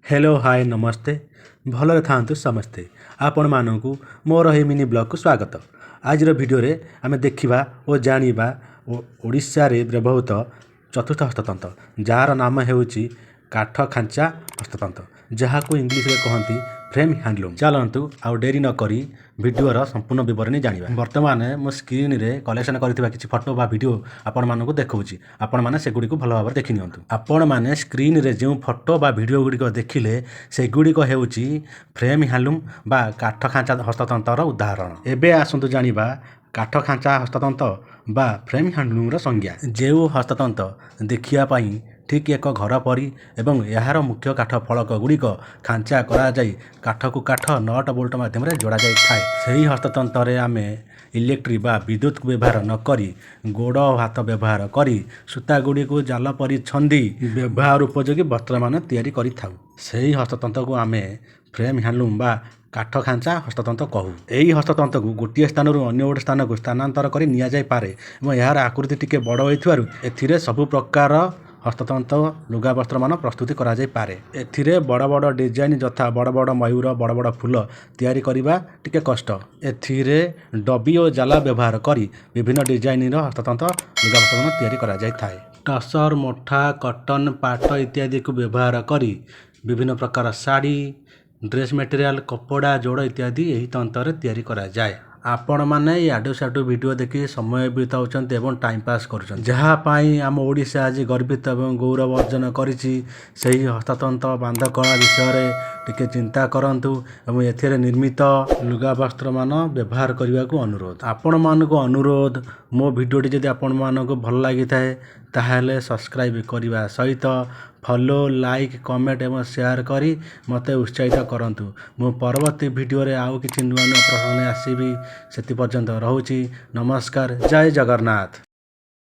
Hello hi नमस्ते भलरे थांतु समस्ते आपण मानकु मोर हे मिनी ब्लॉग को स्वागत। आज वीडियो रे आमे देखिबा ओ जानिबा ओडिशा रे व्यवहृत चतुर्थ हस्ततंत्र जार नाम हेउची काठ खांचा हस्ततंत्र जहाको इंग्लिश रे कहंती फ्रेम हैंडलूम। चलंतु आउ डेरी न करी वीडियोर संपूर्ण विवरणी जानिबा। वर्तमान मो स्क्रीन रे कलेक्शन करथिबा किछि फोटो बा वीडियो आपण मानकु देखौची। आपण माने सेगुडी को भलो भाबरे देखि नियंतु। आपण माने स्क्रीन रे जे फोटो बा वीडियो गुडी को देखिले सेगुडी को हेउची फ्रेम हैंडलूम बा काठ खांचा हस्ततंत्र उदाहरण। एबे आसंतु जानिबा काठ खांचा हस्ततंत्र बा फ्रेम हैंडलूम रो संज्ञा। जेउ हस्ततंत्र देखिया पई ठीक एक घर परी एवं यार मुख्य काठ फलक गुड़िक खांचा करा जाई काठ को काठ नट बोल्ट माध्यम जोड़ा जाए थाए। सही हस्ततंत्र रे आमे इलेक्ट्रिक बा विद्युत को व्यवहार न करी गोड़ हाथ व्यवहार करी सूता गुड़ी को जाल परी छंदी व्यवहार उपयोगी वस्त्र मान तैयारी करि थाउ। सही हस्ततंत्र को आमे फ्रेम हैंडलूम बा काठ खांचा हस्ततंत्र कहू। एही हस्ततंत्र को गोटे स्थान अन्य गोटे स्थान को स्थानांतर करी निया जाय पारे एवं यार आकृति टिके बड़ होइथिबारु एथिरे सब प्रकार हस्ततंत्र लुगा वस्त्र मान प्रस्तुति करा जाय पारे। एथिरे बड़ बड़ डिजाइन जथा बड़ बड़ मयूर बड़ बड़ फूल तैयारी करिबा टिके कष्ट। एथिरे डबी और जाला व्यवहार करी विभिन्न डिजाइन हस्ततंत्र लुगा वस्त्र मान तैयारी करा जाय थाए। टसर मोठा कटन पाट इत्यादि को व्यवहार करी विभिन्न प्रकार साड़ी ड्रेस मटेरियल कपड़ा जोड़ इत्यादि यही तंत्र तैयारी करा जाए। आपण माने याडू साडू वीडियो देखि समय बिताउछन्ते एवं टाइम पास करूछन्ते जहा पाई आम ओडिशा आज गर्वित एवं गौरव अर्जन करिछि। सही हस्ततंत्र बांधकला विषय रे टिके चिंता करंतु एवं एथिरे निर्मित लुगा वस्त्र मान व्यवहार करने को अनुरोध। आपण मानको अनुरोध मो वीडियोटी जदि आपण मानको भल लागि थाए ताहाले सब्सक्राइब करिवा सहित फॉलो लाइक कमेंट एवं शेयर करी मते उत्साहित करंतु। मो परवर्ती वीडियो रे आउ किछि नुआ नुआ प्रश्न आसीबी। सेति पर्यंत रहूची नमस्कार जय जगन्नाथ।